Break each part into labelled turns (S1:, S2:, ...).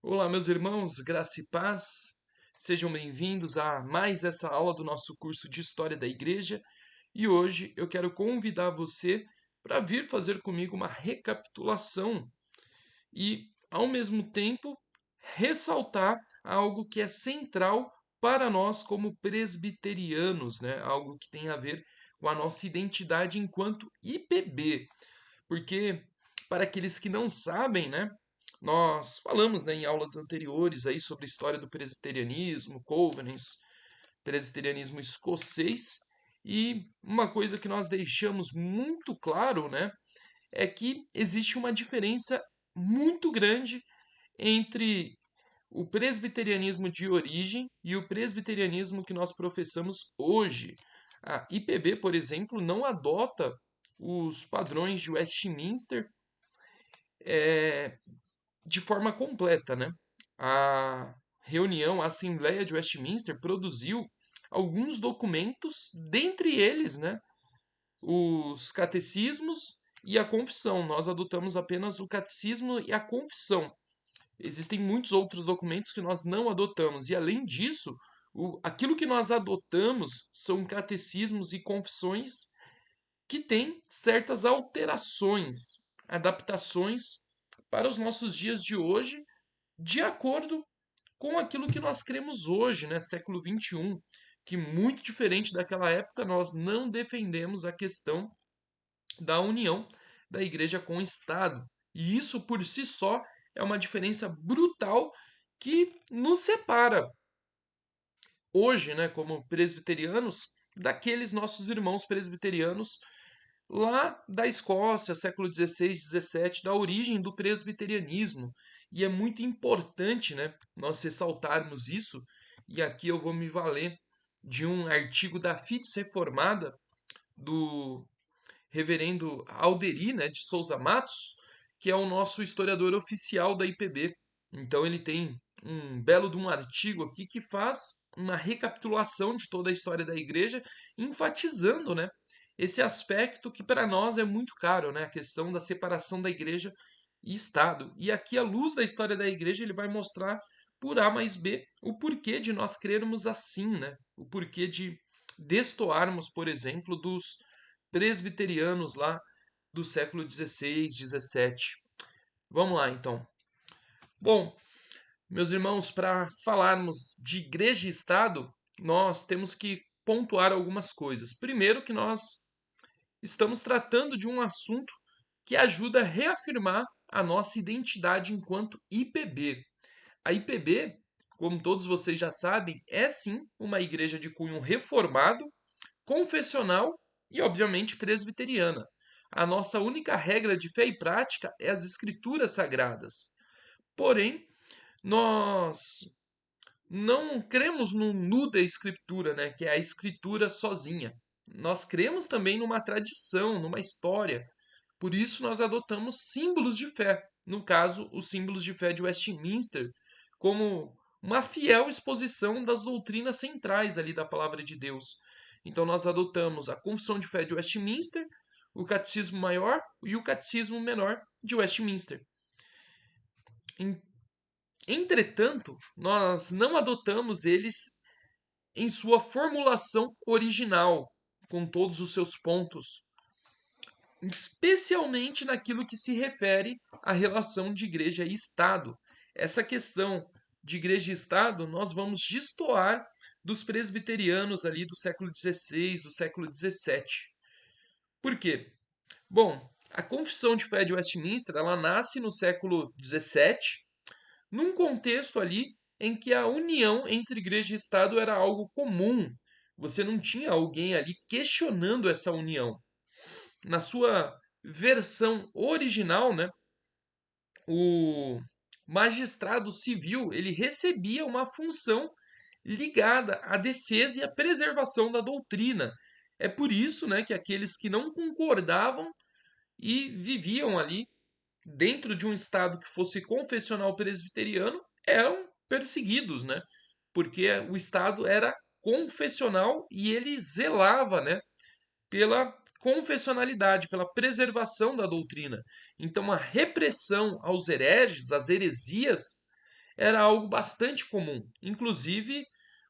S1: Olá, meus irmãos, graça e paz. Sejam bem-vindos a mais essa aula do nosso curso de História da Igreja. E hoje eu quero convidar você para vir fazer comigo uma recapitulação e, ao mesmo tempo, ressaltar algo que é central para nós como presbiterianos, né? Algo que tem a ver com a nossa identidade enquanto IPB. Porque, para aqueles que não sabem, né? Nós falamos, né, em aulas anteriores aí sobre a história do presbiterianismo, Covenants, presbiterianismo escocês, e uma coisa que nós deixamos muito claro, né, é que existe uma diferença muito grande entre o presbiterianismo de origem e o presbiterianismo que nós professamos hoje. A IPB, por exemplo, não adota os padrões de Westminster de forma completa, né? A reunião, a Assembleia de Westminster produziu alguns documentos, dentre eles, né, os catecismos e a confissão. Nós adotamos apenas o catecismo e a confissão. Existem muitos outros documentos que nós não adotamos, e além disso, aquilo que nós adotamos são catecismos e confissões que têm certas alterações, adaptações para os nossos dias de hoje, de acordo com aquilo que nós cremos hoje, né, século XXI, que muito diferente daquela época, nós não defendemos a questão da união da igreja com o Estado. E isso por si só é uma diferença brutal que nos separa hoje, né, como presbiterianos, daqueles nossos irmãos presbiterianos lá da Escócia, século XVI, XVII, da origem do presbiterianismo. E é muito importante, né, nós ressaltarmos isso, e aqui eu vou me valer de um artigo da Fides Reformada, do reverendo Alderi, né, de Souza Matos, que é o nosso historiador oficial da IPB. Então ele tem um belo de um artigo aqui que faz uma recapitulação de toda a história da igreja, enfatizando, né, esse aspecto que para nós é muito caro, né, a questão da separação da igreja e Estado. E aqui, à luz da história da igreja, ele vai mostrar por A mais B o porquê de nós crermos assim, né? O porquê de destoarmos, por exemplo, dos presbiterianos lá do século XVI, XVII. Vamos lá, então. Bom, meus irmãos, para falarmos de igreja e Estado, nós temos que pontuar algumas coisas. Primeiro, que nós estamos tratando de um assunto que ajuda a reafirmar a nossa identidade enquanto IPB. A IPB, como todos vocês já sabem, é sim uma igreja de cunho reformado, confessional e, obviamente, presbiteriana. A nossa única regra de fé e prática é as escrituras sagradas. Porém, nós não cremos no nu da escritura, né, que é a escritura sozinha. Nós cremos também numa tradição, numa história. Por isso nós adotamos símbolos de fé. No caso, os símbolos de fé de Westminster, como uma fiel exposição das doutrinas centrais ali da palavra de Deus. Então nós adotamos a Confissão de Fé de Westminster, o Catecismo Maior e o Catecismo Menor de Westminster. Entretanto, nós não adotamos eles em sua formulação original, com todos os seus pontos, especialmente naquilo que se refere à relação de igreja e Estado. Essa questão de igreja e Estado, nós vamos destoar dos presbiterianos ali do século XVI, do século XVII. Por quê? Bom, a Confissão de Fé de Westminster, ela nasce no século XVII, num contexto ali em que a união entre igreja e Estado era algo comum. Você não tinha alguém ali questionando essa união. Na sua versão original, né, o magistrado civil ele recebia uma função ligada à defesa e à preservação da doutrina. É por isso, né, que aqueles que não concordavam e viviam ali dentro de um estado que fosse confessional presbiteriano eram perseguidos, né? Porque o estado era confessional e ele zelava, né, pela confessionalidade, pela preservação da doutrina. Então a repressão aos hereges, às heresias, era algo bastante comum, inclusive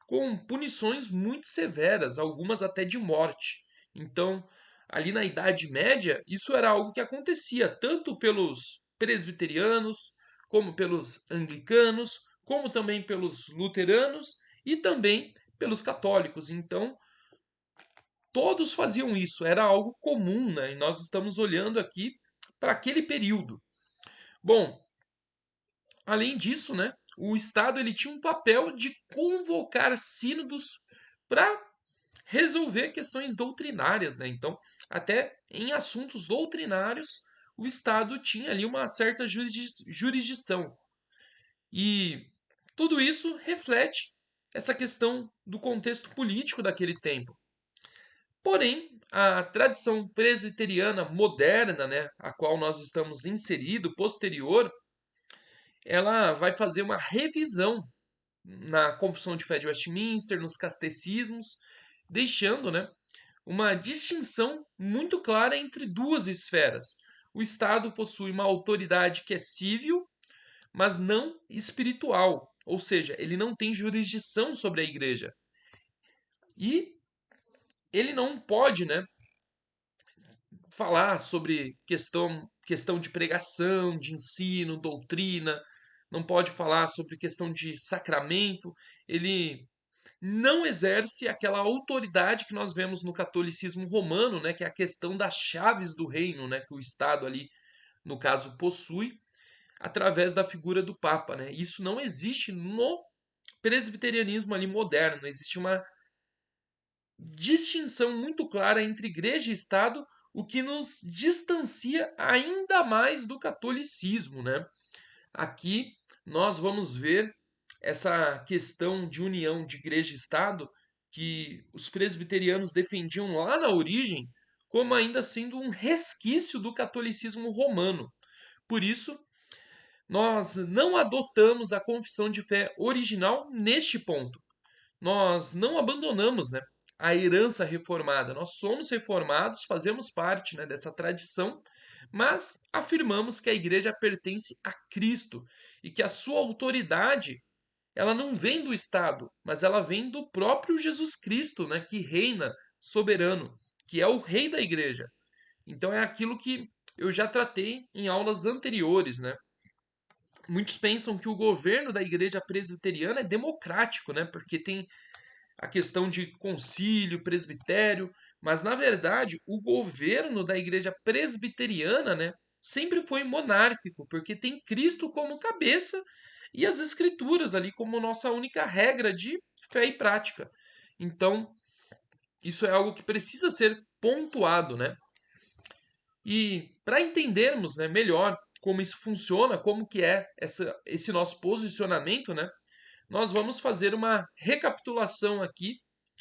S1: com punições muito severas, algumas até de morte. Então, ali na Idade Média, isso era algo que acontecia tanto pelos presbiterianos, como pelos anglicanos, como também pelos luteranos e também pelos católicos. Então, todos faziam isso, era algo comum, né? E nós estamos olhando aqui para aquele período. Bom, além disso, né, o Estado ele tinha um papel de convocar sínodos para resolver questões doutrinárias, né? Então, até em assuntos doutrinários, o Estado tinha ali uma certa jurisdição. E tudo isso reflete essa questão do contexto político daquele tempo. Porém, a tradição presbiteriana moderna, né, a qual nós estamos inserido, posterior, ela vai fazer uma revisão na Confissão de Fé de Westminster, nos catecismos, deixando, né, uma distinção muito clara entre duas esferas. O Estado possui uma autoridade que é civil, mas não espiritual, ou seja, ele não tem jurisdição sobre a igreja. E ele não pode, né, falar sobre questão de pregação, de ensino, doutrina, não pode falar sobre questão de sacramento, ele não exerce aquela autoridade que nós vemos no catolicismo romano, né, que é a questão das chaves do reino, né, que o Estado ali, no caso, possui, através da figura do Papa, né? Isso não existe no presbiterianismo ali moderno, existe uma distinção muito clara entre igreja e Estado, o que nos distancia ainda mais do catolicismo, né? Aqui nós vamos ver essa questão de união de igreja e Estado que os presbiterianos defendiam lá na origem, como ainda sendo um resquício do catolicismo romano. Por isso, nós não adotamos a confissão de fé original neste ponto. Nós não abandonamos, né, a herança reformada. Nós somos reformados, fazemos parte, né, dessa tradição, mas afirmamos que a igreja pertence a Cristo e que a sua autoridade ela não vem do Estado, mas ela vem do próprio Jesus Cristo, né, que reina soberano, que é o rei da igreja. Então é aquilo que eu já tratei em aulas anteriores, né? Muitos pensam que o governo da igreja presbiteriana é democrático, né? Porque tem a questão de concílio, presbitério, mas na verdade o governo da igreja presbiteriana, né, sempre foi monárquico, porque tem Cristo como cabeça e as escrituras ali como nossa única regra de fé e prática. Então, isso é algo que precisa ser pontuado, né? E para entendermos, né, melhor como isso funciona, como que é esse nosso posicionamento, né? Nós vamos fazer uma recapitulação aqui,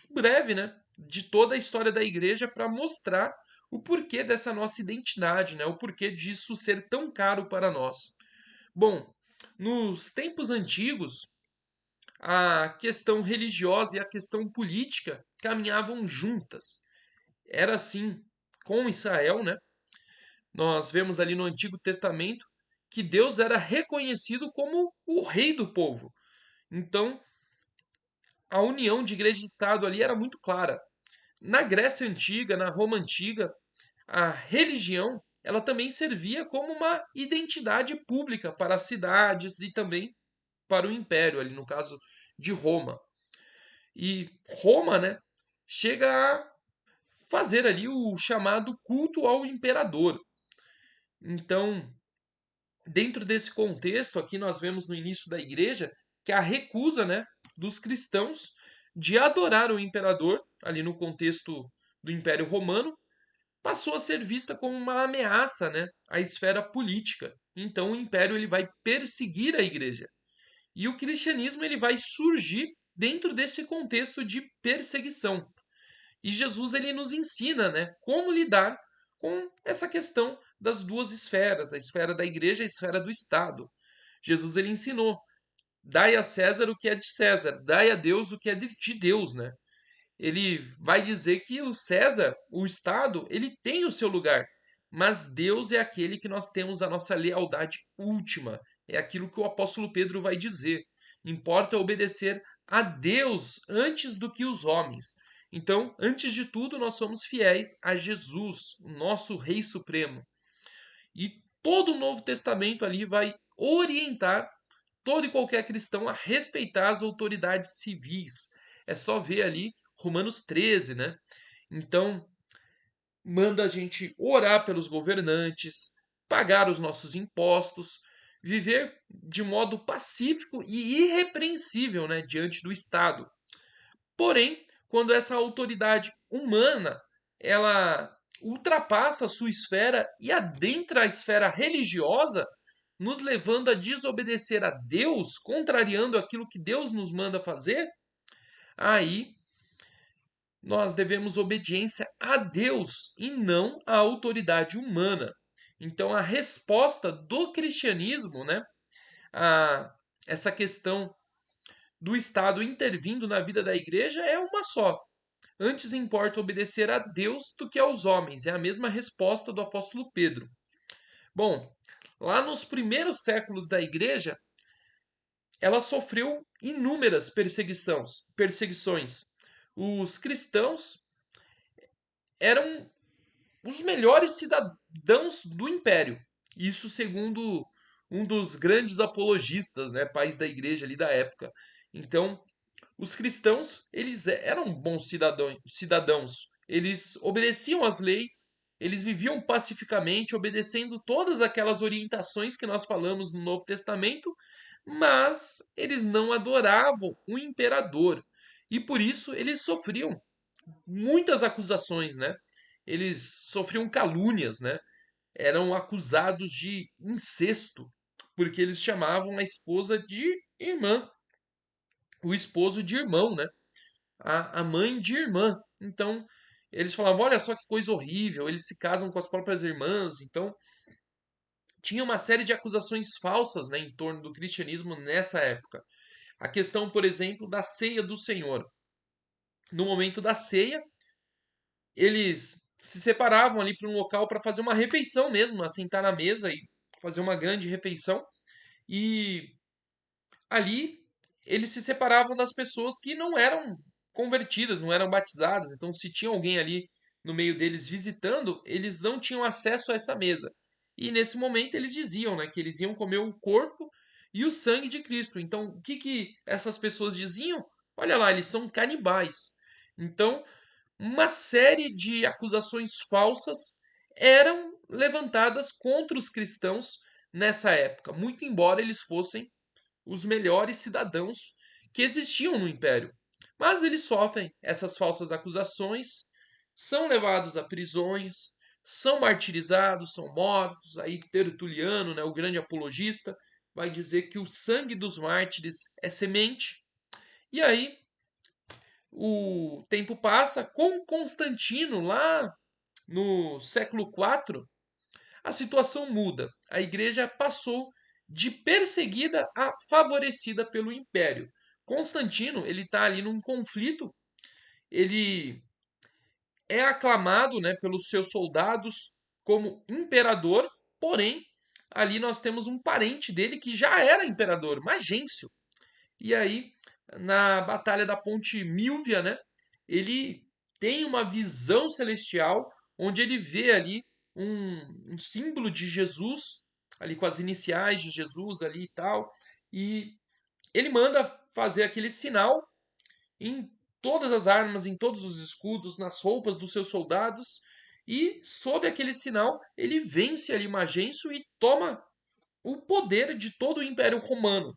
S1: breve, né, de toda a história da igreja para mostrar o porquê dessa nossa identidade, né, o porquê disso ser tão caro para nós. Bom, nos tempos antigos, a questão religiosa e a questão política caminhavam juntas. Era assim com Israel, né? Nós vemos ali no Antigo Testamento que Deus era reconhecido como o rei do povo. Então, a união de igreja e Estado ali era muito clara. Na Grécia Antiga, na Roma Antiga, a religião ela também servia como uma identidade pública para as cidades e também para o império, ali no caso de Roma. E Roma, né, chega a fazer ali o chamado culto ao imperador. Então, dentro desse contexto, aqui nós vemos no início da igreja que a recusa, né, dos cristãos de adorar o imperador, ali no contexto do Império Romano, passou a ser vista como uma ameaça, né, à esfera política. Então o império ele vai perseguir a igreja. E o cristianismo ele vai surgir dentro desse contexto de perseguição. E Jesus ele nos ensina, né, como lidar com essa questão das duas esferas, a esfera da igreja e a esfera do Estado. Jesus ele ensinou: dai a César o que é de César, dai a Deus o que é de Deus, né? Ele vai dizer que o César, o Estado, ele tem o seu lugar, mas Deus é aquele que nós temos a nossa lealdade última, É aquilo que o apóstolo Pedro vai dizer. Importa obedecer a Deus antes do que os homens. Então, antes de tudo, nós somos fiéis a Jesus, o nosso Rei Supremo. E todo o Novo Testamento ali vai orientar todo e qualquer cristão a respeitar as autoridades civis. É só ver ali Romanos 13, né? Então, manda a gente orar pelos governantes, pagar os nossos impostos, viver de modo pacífico e irrepreensível, né, diante do Estado. Porém, quando essa autoridade humana ela ultrapassa a sua esfera e adentra a esfera religiosa, nos levando a desobedecer a Deus, contrariando aquilo que Deus nos manda fazer, aí nós devemos obediência a Deus e não à autoridade humana. Então, a resposta do cristianismo, né, a essa questão do Estado intervindo na vida da igreja é uma só. Antes importa obedecer a Deus do que aos homens. É a mesma resposta do apóstolo Pedro. Bom, lá nos primeiros séculos da igreja, ela sofreu inúmeras perseguições. Os cristãos eram os melhores cidadãos do império. Isso segundo um dos grandes apologistas, né, pais da igreja ali da época. Então, os cristãos, eles eram bons cidadãos. Eles obedeciam às leis, eles viviam pacificamente, obedecendo todas aquelas orientações que nós falamos no Novo Testamento, mas eles não adoravam o imperador. E por isso eles sofriam muitas acusações, né? Eles sofriam calúnias, né? Eram acusados de incesto, porque eles chamavam a esposa de irmã, o esposo de irmão, né? A mãe de irmã. Então, eles falavam: olha só que coisa horrível, eles se casam com as próprias irmãs. Então, tinha uma série de acusações falsas, né, em torno do cristianismo nessa época. A questão, por exemplo, da ceia do Senhor. No momento da ceia, eles se separavam ali para um local para fazer uma refeição mesmo, assentar na mesa e fazer uma grande refeição. E ali eles se separavam das pessoas que não eram convertidas, não eram batizadas. Então, se tinha alguém ali no meio deles visitando, eles não tinham acesso a essa mesa. E nesse momento eles diziam, né, que eles iam comer o corpo e o sangue de Cristo. Então, o que que essas pessoas diziam? Olha lá, eles são canibais. Então, uma série de acusações falsas eram levantadas contra os cristãos nessa época, muito embora eles fossem os melhores cidadãos que existiam no Império. Mas eles sofrem essas falsas acusações, são levados a prisões, são martirizados, são mortos. Aí Tertuliano, né, o grande apologista, vai dizer que o sangue dos mártires é semente. E aí o tempo passa, com Constantino, lá no século IV, a situação muda. A igreja passou de perseguida a favorecida pelo império. Constantino, ele está ali num conflito, ele é aclamado, né, pelos seus soldados como imperador, porém, ali nós temos um parente dele que já era imperador, Magêncio. E aí, na Batalha da Ponte Milvia, né, ele tem uma visão celestial onde ele vê ali um símbolo de Jesus, ali com as iniciais de Jesus ali e tal, e ele manda fazer aquele sinal em todas as armas, em todos os escudos, nas roupas dos seus soldados, e sob aquele sinal ele vence ali Magêncio e toma o poder de todo o Império Romano.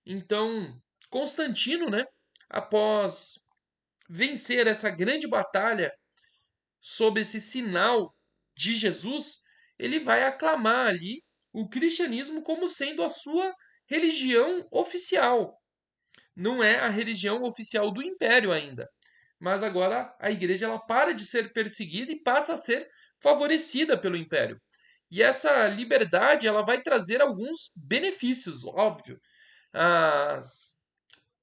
S1: Então, Constantino, né, após vencer essa grande batalha sob esse sinal de Jesus, ele vai aclamar ali o cristianismo como sendo a sua religião oficial. Não é a religião oficial do império ainda, mas agora a igreja ela para de ser perseguida e passa a ser favorecida pelo império. E essa liberdade ela vai trazer alguns benefícios, óbvio. As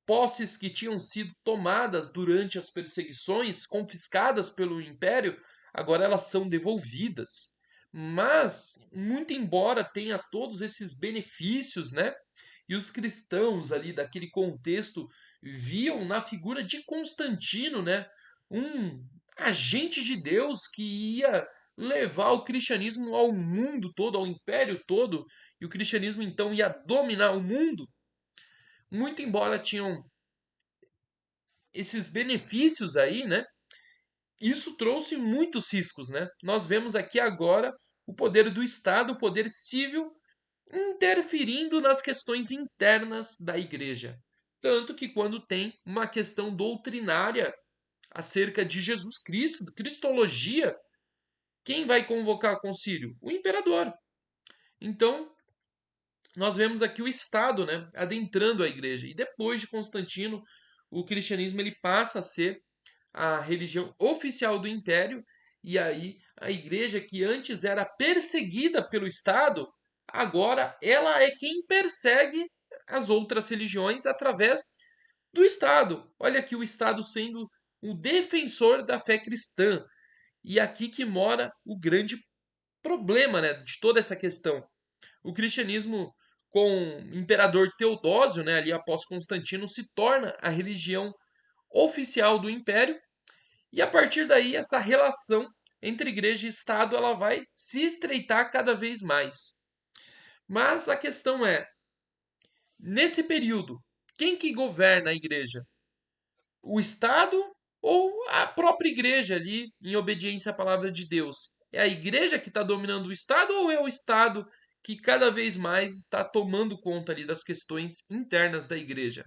S1: posses que tinham sido tomadas durante as perseguições, confiscadas pelo império, agora elas são devolvidas. Mas, muito embora tenha todos esses benefícios, né? E os cristãos ali daquele contexto viam na figura de Constantino, né? Um agente de Deus que ia levar o cristianismo ao mundo todo, ao império todo, e o cristianismo então ia dominar o mundo. Muito embora tinham esses benefícios aí, né? Isso trouxe muitos riscos, né? Nós vemos aqui agora o poder do Estado, o poder civil, interferindo nas questões internas da igreja. Tanto que quando tem uma questão doutrinária acerca de Jesus Cristo, cristologia, quem vai convocar o concílio? O imperador. Então, nós vemos aqui o Estado, né, adentrando a igreja. E depois de Constantino, o cristianismo ele passa a ser a religião oficial do império, e aí a igreja que antes era perseguida pelo Estado, agora ela é quem persegue as outras religiões através do Estado. Olha aqui o Estado sendo o defensor da fé cristã. E aqui que mora o grande problema, né, de toda essa questão. O cristianismo com o imperador Teodósio, né, ali após Constantino, se torna a religião oficial do império e a partir daí, essa relação entre igreja e Estado ela vai se estreitar cada vez mais. Mas a questão é, nesse período, quem que governa a igreja? O Estado ou a própria igreja ali, em obediência à palavra de Deus? É a igreja que está dominando o Estado ou é o Estado que cada vez mais está tomando conta ali das questões internas da igreja?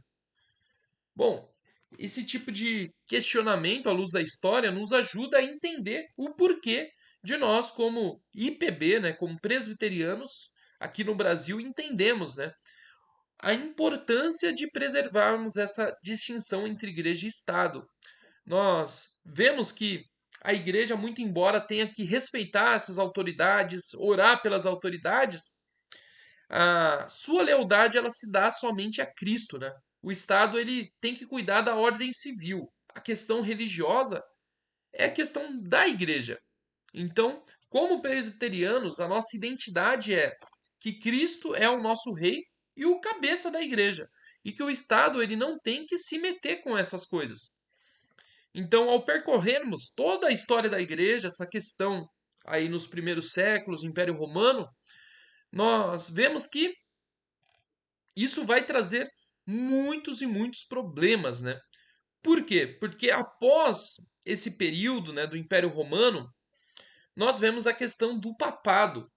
S1: Bom, esse tipo de questionamento à luz da história nos ajuda a entender o porquê de nós, como IPB, né, como presbiterianos, aqui no Brasil, entendemos, né, a importância de preservarmos essa distinção entre igreja e Estado. Nós vemos que a igreja, muito embora tenha que respeitar essas autoridades, orar pelas autoridades, a sua lealdade ela se dá somente a Cristo, né? O Estado ele tem que cuidar da ordem civil. A questão religiosa é a questão da igreja. Então, como presbiterianos, a nossa identidade é que Cristo é o nosso rei e o cabeça da igreja, e que o Estado ele não tem que se meter com essas coisas. Então, ao percorrermos toda a história da igreja, essa questão aí nos primeiros séculos, Império Romano, nós vemos que isso vai trazer muitos e muitos problemas, né? Por quê? Porque após esse período, né, do Império Romano, nós vemos a questão do papado,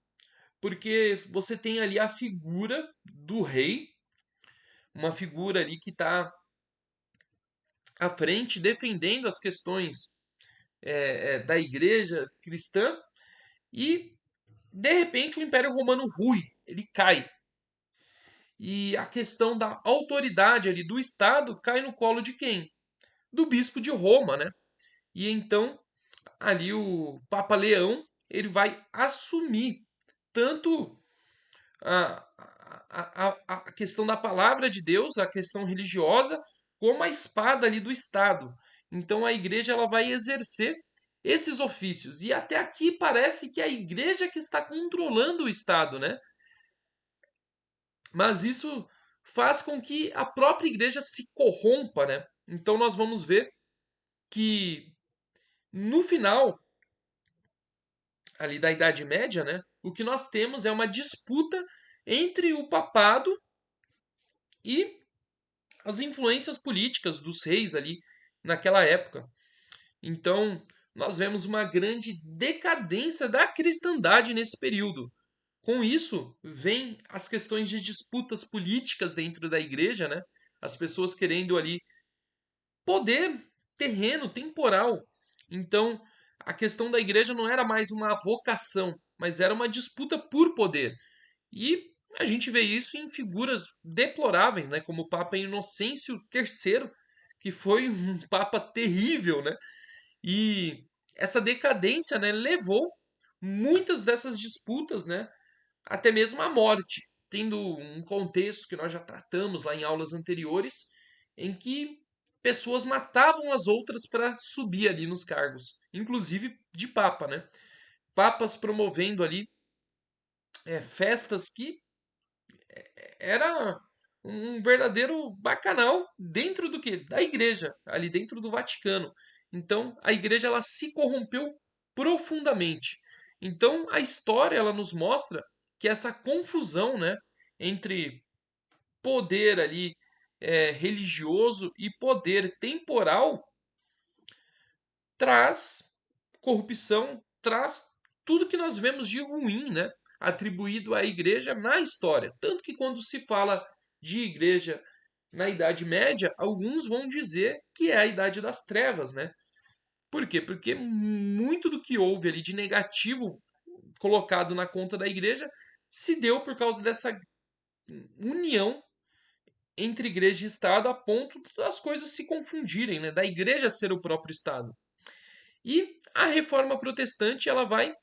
S1: porque você tem ali a figura do rei, uma figura ali que está à frente defendendo as questões da igreja cristã e de repente o Império Romano rui, ele cai. E a questão da autoridade ali do Estado cai no colo de quem? Do bispo de Roma, né? E então ali o Papa Leão ele vai assumir tanto a, a questão da palavra de Deus, a questão religiosa, como a espada ali do Estado. Então a igreja ela vai exercer esses ofícios. E até aqui parece que é a igreja que está controlando o Estado, né? Mas isso faz com que a própria igreja se corrompa, né? Então nós vamos ver que no final ali da Idade Média, né, o que nós temos é uma disputa entre o papado e as influências políticas dos reis ali naquela época. Então, nós vemos uma grande decadência da cristandade nesse período. Com isso, vem as questões de disputas políticas dentro da igreja, né? As pessoas querendo ali poder terreno, temporal. Então, a questão da igreja não era mais uma vocação, mas era uma disputa por poder. E a gente vê isso em figuras deploráveis, né, como o Papa Inocêncio III, que foi um papa terrível, né? E essa decadência, né, levou muitas dessas disputas, né, até mesmo à morte, tendo um contexto que nós já tratamos lá em aulas anteriores, em que pessoas matavam as outras para subir ali nos cargos, inclusive de papa, né? papas promovendo ali festas que era um verdadeiro bacanal dentro do que? Da igreja, ali dentro do Vaticano. Então, a igreja ela se corrompeu profundamente. Então, a história ela nos mostra que essa confusão, né, entre poder ali religioso e poder temporal traz corrupção, traz tudo que nós vemos de ruim, né, atribuído à igreja na história. Tanto que quando se fala de igreja na Idade Média, alguns vão dizer que é a Idade das Trevas, né? Por quê? Porque muito do que houve ali de negativo colocado na conta da igreja se deu por causa dessa união entre igreja e Estado a ponto das coisas se confundirem, né? Da igreja ser o próprio Estado. E a reforma protestante ela vai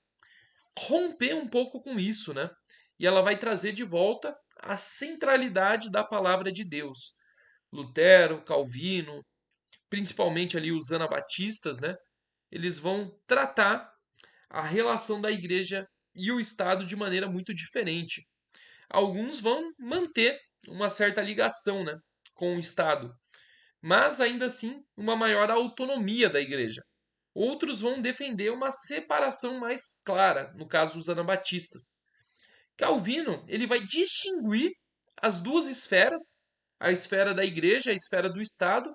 S1: romper um pouco com isso, né? E ela vai trazer de volta a centralidade da palavra de Deus. Lutero, Calvino, principalmente ali os anabatistas, né? Eles vão tratar a relação da igreja e o Estado de maneira muito diferente. Alguns vão manter uma certa ligação, né, com o Estado, mas ainda assim uma maior autonomia da igreja. Outros vão defender uma separação mais clara, no caso dos anabatistas. Calvino ele vai distinguir as duas esferas, a esfera da igreja, a esfera do Estado,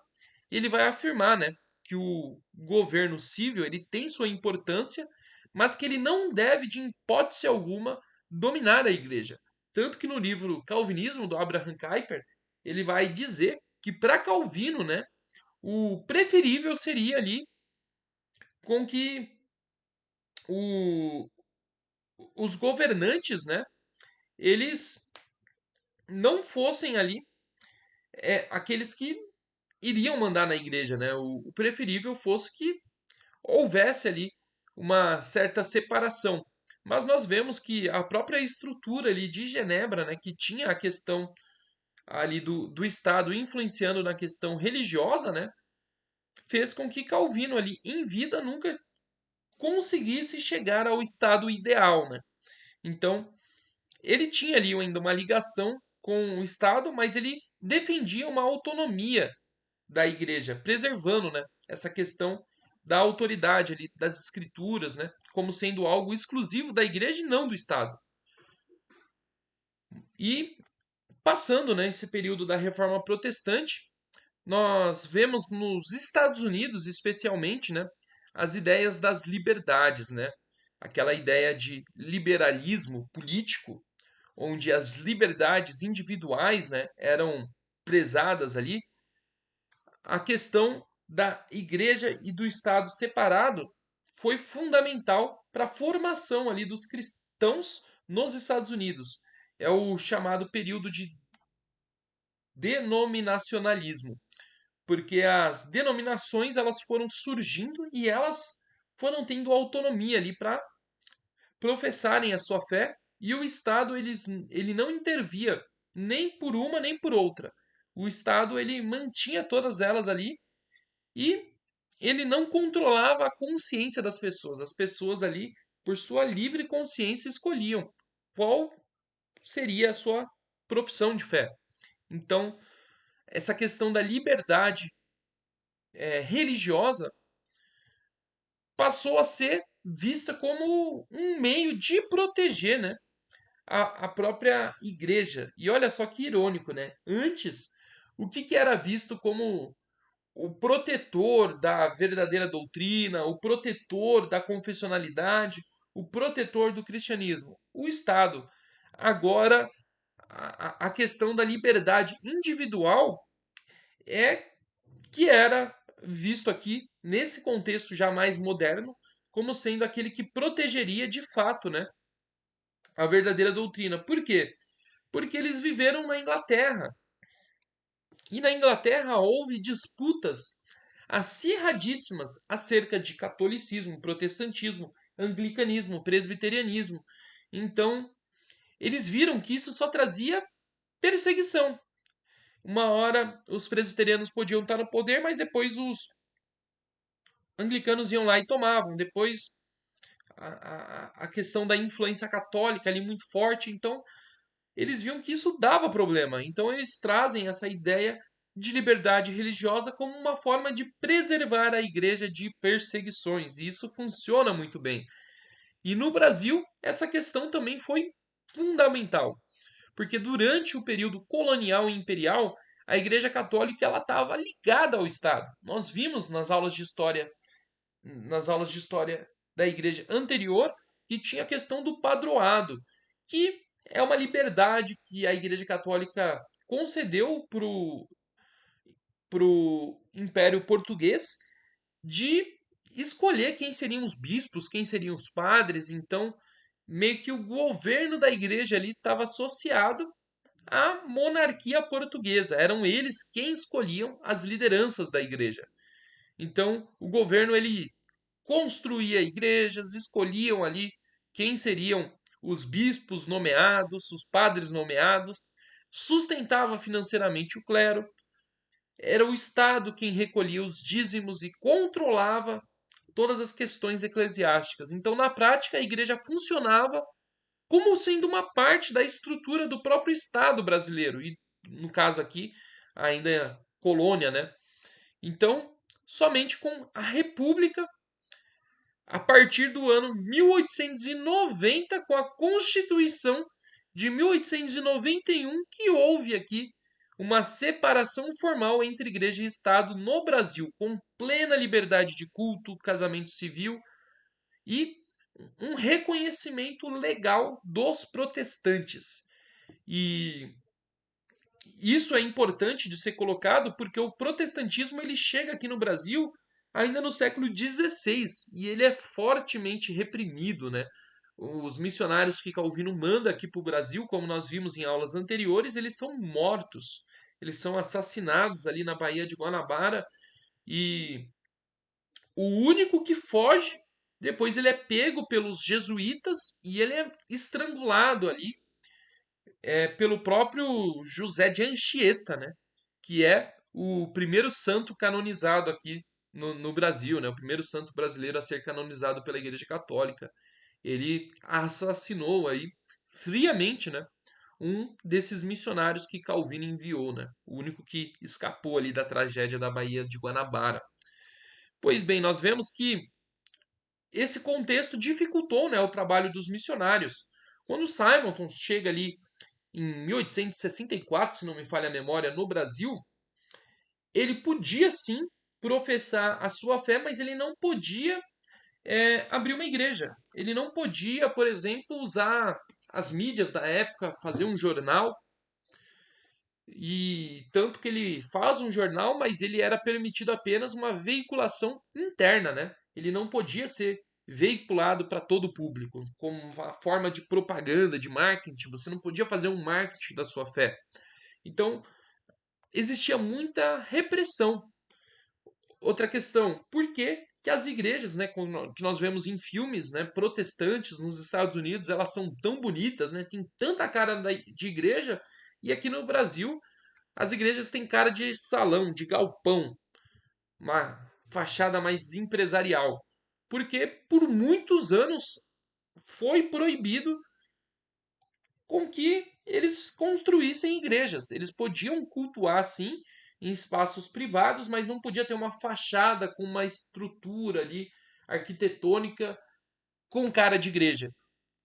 S1: e ele vai afirmar, né, que o governo civil ele tem sua importância, mas que ele não deve, de hipótese alguma, dominar a igreja. Tanto que no livro Calvinismo, do Abraham Kuyper, ele vai dizer que para Calvino, né, o preferível seria ali com que o, os governantes, né, eles não fossem ali aqueles que iriam mandar na igreja, né? O preferível fosse que houvesse ali uma certa separação. Mas nós vemos que a própria estrutura ali de Genebra, né, que tinha a questão ali do Estado influenciando na questão religiosa, né, fez com que Calvino ali em vida nunca conseguisse chegar ao estado ideal, né? Então, ele tinha ali ainda uma ligação com o Estado, mas ele defendia uma autonomia da igreja, preservando, né, essa questão da autoridade ali das escrituras, né, como sendo algo exclusivo da igreja e não do Estado. E passando, né, esse período da Reforma Protestante, nós vemos nos Estados Unidos, especialmente, né, as ideias das liberdades, né? Aquela ideia de liberalismo político, onde as liberdades individuais, né, eram prezadas ali, a questão da igreja e do Estado separado foi fundamental para a formação ali dos cristãos nos Estados Unidos. É o chamado período de denominacionalismo, porque as denominações elas foram surgindo e elas foram tendo autonomia ali para professarem a sua fé e o Estado ele não intervia nem por uma nem por outra. O Estado ele mantinha todas elas ali e ele não controlava a consciência das pessoas. As pessoas ali, por sua livre consciência, escolhiam qual seria a sua profissão de fé. Então, essa questão da liberdade religiosa passou a ser vista como um meio de proteger, né, a própria igreja. E olha só que irônico, né? Antes, o que era visto como o protetor da verdadeira doutrina, o protetor da confessionalidade, o protetor do cristianismo? O Estado. Agora, a questão da liberdade individual é que era visto aqui, nesse contexto já mais moderno, como sendo aquele que protegeria de fato, né, a verdadeira doutrina. Por quê? Porque eles viveram na Inglaterra. E na Inglaterra houve disputas acirradíssimas acerca de catolicismo, protestantismo, anglicanismo, presbiterianismo. Então, eles viram que isso só trazia perseguição. Uma hora os presbiterianos podiam estar no poder, mas depois os anglicanos iam lá e tomavam. Depois a questão da influência católica ali muito forte, então eles viam que isso dava problema. Então eles trazem essa ideia de liberdade religiosa como uma forma de preservar a igreja de perseguições, e isso funciona muito bem. E no Brasil, essa questão também foi fundamental, porque durante o período colonial e imperial, a Igreja Católica ela estava ligada ao Estado. Nós vimos nas aulas de história da Igreja anterior que tinha a questão do padroado, que é uma liberdade que a Igreja Católica concedeu para o Império Português de escolher quem seriam os bispos, quem seriam os padres. Então, meio que o governo da igreja ali estava associado à monarquia portuguesa. Eram eles quem escolhiam as lideranças da igreja. Então, o governo ele construía igrejas, escolhiam ali quem seriam os bispos nomeados, os padres nomeados, sustentava financeiramente o clero, era o Estado quem recolhia os dízimos e controlava todas as questões eclesiásticas. Então, na prática, a igreja funcionava como sendo uma parte da estrutura do próprio Estado brasileiro, e no caso aqui, ainda colônia, né? Então, somente com a República, a partir do ano 1890, com a Constituição de 1891, que houve aqui uma separação formal entre igreja e Estado no Brasil, com plena liberdade de culto, casamento civil e um reconhecimento legal dos protestantes. E isso é importante de ser colocado porque o protestantismo ele chega aqui no Brasil ainda no século XVI e ele é fortemente reprimido, né? Os missionários que Calvino manda aqui para o Brasil, como nós vimos em aulas anteriores, eles são mortos, eles são assassinados ali na Baía de Guanabara e o único que foge, depois ele é pego pelos jesuítas e ele é estrangulado ali pelo próprio José de Anchieta, né? Que é o primeiro santo canonizado aqui no Brasil, né? O primeiro santo brasileiro a ser canonizado pela Igreja Católica. Ele assassinou aí friamente, né? Um desses missionários que Calvino enviou, né? O único que escapou ali da tragédia da Baía de Guanabara. Pois bem, nós vemos que esse contexto dificultou, né, o trabalho dos missionários. Quando Simonton chega ali em 1864, se não me falha a memória, no Brasil, ele podia sim professar a sua fé, mas ele não podia abrir uma igreja. Ele não podia, por exemplo, usar as mídias da época, fazer um jornal. E tanto que ele faz um jornal, mas ele era permitido apenas uma veiculação interna, né? Ele não podia ser veiculado para todo o público, como uma forma de propaganda, de marketing. Você não podia fazer um marketing da sua fé. Então, existia muita repressão. Outra questão, por que que as igrejas, né, que nós vemos em filmes, né, protestantes nos Estados Unidos, elas são tão bonitas, né, tem tanta cara de igreja, e aqui no Brasil as igrejas têm cara de salão, de galpão, uma fachada mais empresarial, porque por muitos anos foi proibido com que eles construíssem igrejas. Eles podiam cultuar, sim, em espaços privados, mas não podia ter uma fachada com uma estrutura ali arquitetônica com cara de igreja.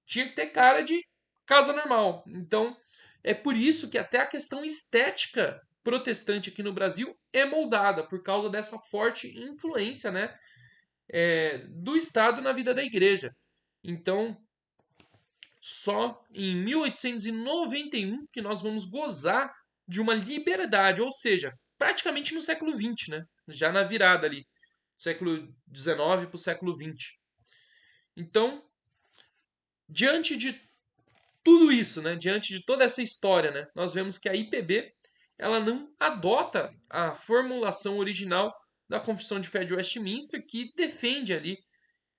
S1: Tinha que ter cara de casa normal. Então, é por isso que até a questão estética protestante aqui no Brasil é moldada por causa dessa forte influência, né, do Estado na vida da igreja. Então, só em 1891 que nós vamos gozar de uma liberdade, ou seja, praticamente no século XX, né? Já na virada ali, século XIX para o século XX. Então, diante de tudo isso, né? Diante de toda essa história, né? Nós vemos que a IPB ela não adota a formulação original da Confissão de Fé de Westminster, que defende ali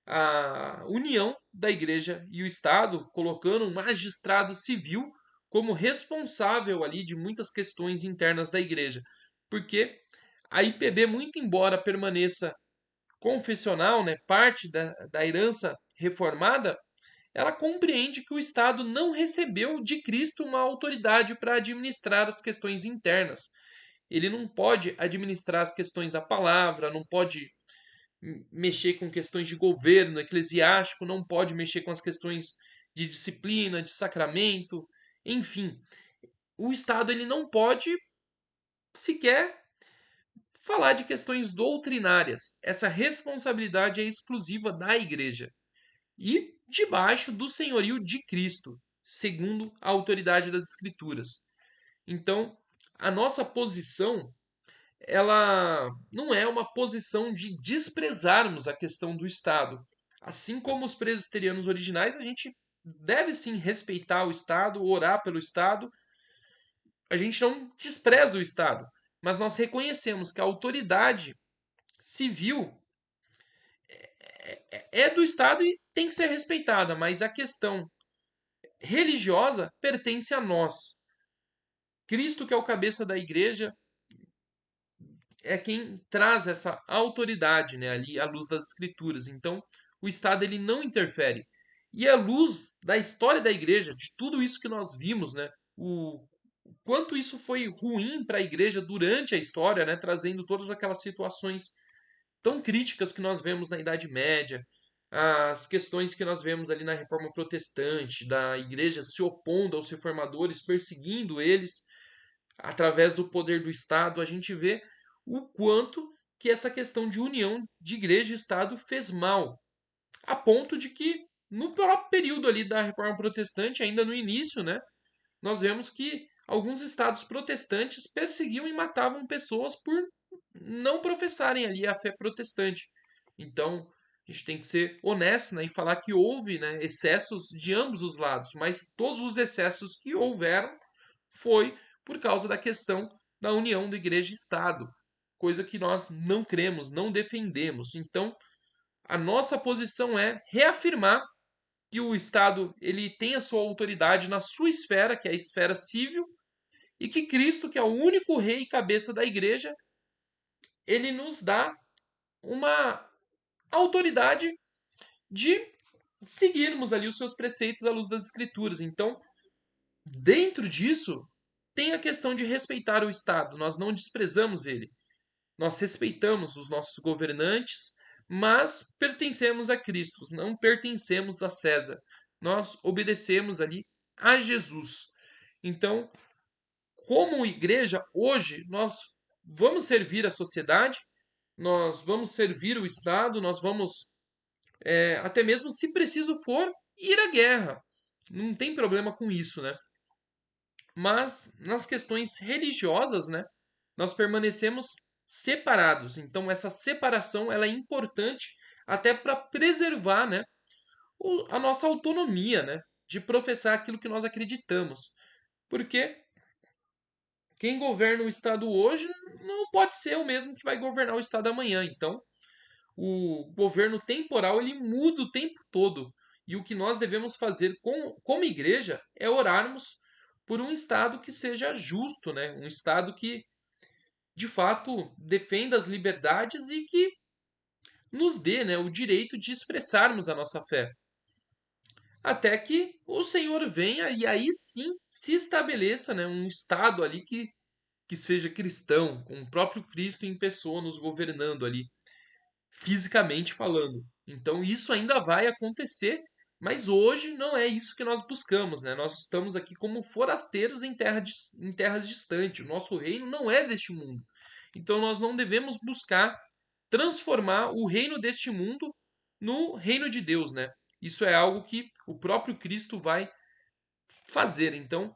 S1: a união da igreja e o Estado, colocando um magistrado civil como responsável ali de muitas questões internas da igreja. Porque a IPB, muito embora permaneça confessional, né, parte da herança reformada, ela compreende que o Estado não recebeu de Cristo uma autoridade para administrar as questões internas. Ele não pode administrar as questões da palavra, não pode mexer com questões de governo eclesiástico, não pode mexer com as questões de disciplina, de sacramento, enfim. O Estado ele não pode sequer falar de questões doutrinárias. Essa responsabilidade é exclusiva da Igreja e debaixo do senhorio de Cristo, segundo a autoridade das Escrituras. Então, a nossa posição, ela não é uma posição de desprezarmos a questão do Estado. Assim como os presbiterianos originais, a gente deve sim respeitar o Estado, orar pelo Estado. A gente não despreza o Estado, mas nós reconhecemos que a autoridade civil é do Estado e tem que ser respeitada, mas a questão religiosa pertence a nós. Cristo, que é o cabeça da igreja, é quem traz essa autoridade, né, ali à luz das escrituras. Então, o Estado ele não interfere. E à luz da história da igreja, de tudo isso que nós vimos, né, o quanto isso foi ruim para a igreja durante a história, né, trazendo todas aquelas situações tão críticas que nós vemos na Idade Média, as questões que nós vemos ali na Reforma Protestante, da igreja se opondo aos reformadores, perseguindo eles através do poder do Estado, a gente vê o quanto que essa questão de união de igreja e Estado fez mal, a ponto de que no próprio período ali da Reforma Protestante, ainda no início, né, nós vemos que alguns estados protestantes perseguiam e matavam pessoas por não professarem ali a fé protestante. Então, a gente tem que ser honesto, né, e falar que houve, né, excessos de ambos os lados, mas todos os excessos que houveram foi por causa da questão da união da igreja e Estado, coisa que nós não cremos, não defendemos. Então, a nossa posição é reafirmar que o Estado ele tem a sua autoridade na sua esfera, que é a esfera civil, e que Cristo, que é o único rei e cabeça da igreja, ele nos dá uma autoridade de seguirmos ali os seus preceitos à luz das escrituras. Então, dentro disso, tem a questão de respeitar o Estado. Nós não desprezamos ele. Nós respeitamos os nossos governantes, mas pertencemos a Cristo, não pertencemos a César. Nós obedecemos ali a Jesus. Então, como igreja, hoje nós vamos servir a sociedade, nós vamos servir o Estado, nós vamos, até mesmo se preciso for, ir à guerra. Não tem problema com isso, né? Mas nas questões religiosas, né, nós permanecemos separados. Então essa separação ela é importante até para preservar, né, a nossa autonomia, né, de professar aquilo que nós acreditamos. Porque quem governa o Estado hoje não pode ser o mesmo que vai governar o Estado amanhã. Então, o governo temporal ele muda o tempo todo. E o que nós devemos fazer como igreja é orarmos por um Estado que seja justo, né? Um Estado que, de fato, defenda as liberdades e que nos dê, né, o direito de expressarmos a nossa fé. Até que o Senhor venha e aí sim se estabeleça, né, um Estado ali que seja cristão, com o próprio Cristo em pessoa nos governando ali, fisicamente falando. Então isso ainda vai acontecer, mas hoje não é isso que nós buscamos, né? Nós estamos aqui como forasteiros em terras distantes. O nosso reino não é deste mundo. Então nós não devemos buscar transformar o reino deste mundo no reino de Deus, né? Isso é algo que o próprio Cristo vai fazer. Então,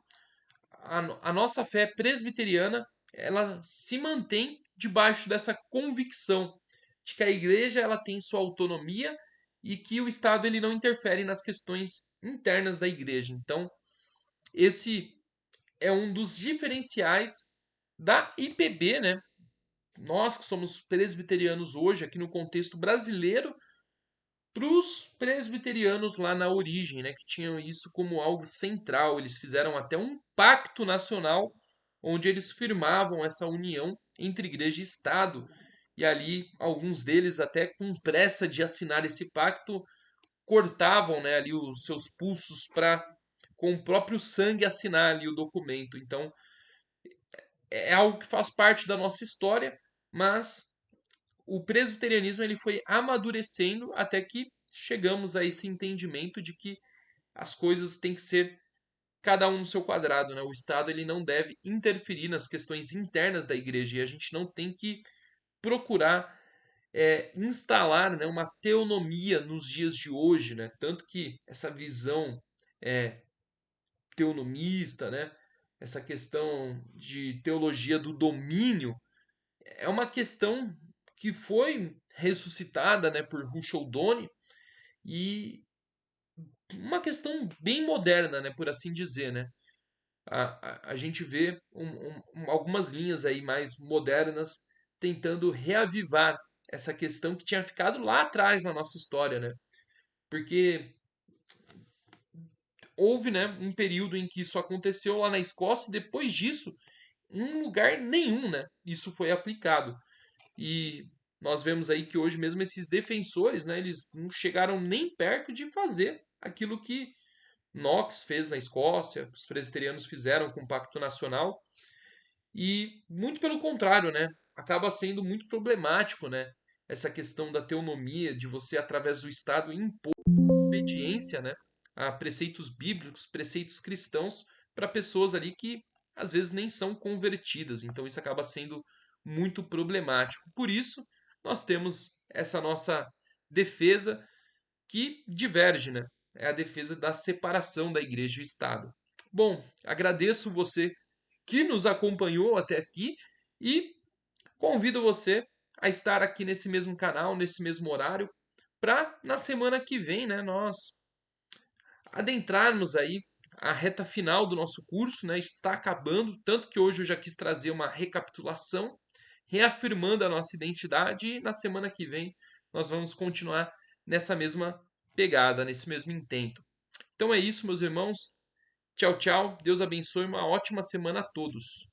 S1: a nossa fé presbiteriana, ela se mantém debaixo dessa convicção de que a igreja ela tem sua autonomia e que o Estado ele não interfere nas questões internas da igreja. Então, esse é um dos diferenciais da IPB, né? Nós que somos presbiterianos hoje, aqui no contexto brasileiro, para os presbiterianos lá na origem, né, que tinham isso como algo central. Eles fizeram até um pacto nacional onde eles firmavam essa união entre igreja e Estado. E ali, alguns deles, até com pressa de assinar esse pacto, cortavam, né, ali os seus pulsos para com o próprio sangue assinar ali o documento. Então é algo que faz parte da nossa história, mas o presbiterianismo ele foi amadurecendo até que chegamos a esse entendimento de que as coisas têm que ser cada um no seu quadrado, né? O Estado ele não deve interferir nas questões internas da igreja e a gente não tem que procurar instalar, né, uma teonomia nos dias de hoje, né? Tanto que essa visão é, teonomista, né? Essa questão de teologia do domínio é uma questão que foi ressuscitada, né, por Russell Doane e uma questão bem moderna, né, por assim dizer, né? A gente vê algumas linhas aí mais modernas tentando reavivar essa questão que tinha ficado lá atrás na nossa história, né? Porque houve, né, um período em que isso aconteceu lá na Escócia e depois disso, em lugar nenhum, né, isso foi aplicado. E nós vemos aí que hoje mesmo esses defensores, né, eles não chegaram nem perto de fazer aquilo que Knox fez na Escócia, os presbiterianos fizeram com o Pacto Nacional, e muito pelo contrário, né? Acaba sendo muito problemático, né? Essa questão da teonomia, de você, através do Estado, impor obediência, né? A preceitos bíblicos, preceitos cristãos, para pessoas ali que às vezes nem são convertidas. Então isso acaba sendo muito problemático. Por isso, nós temos essa nossa defesa que diverge, né? É a defesa da separação da igreja e o Estado. Bom, agradeço você que nos acompanhou até aqui e convido você a estar aqui nesse mesmo canal, nesse mesmo horário, para na semana que vem, né, nós adentrarmos aí a reta final do nosso curso, né, está acabando, tanto que hoje eu já quis trazer uma recapitulação, reafirmando a nossa identidade e na semana que vem nós vamos continuar nessa mesma pegada, nesse mesmo intento. Então é isso, meus irmãos. Tchau, tchau. Deus abençoe. Uma ótima semana a todos.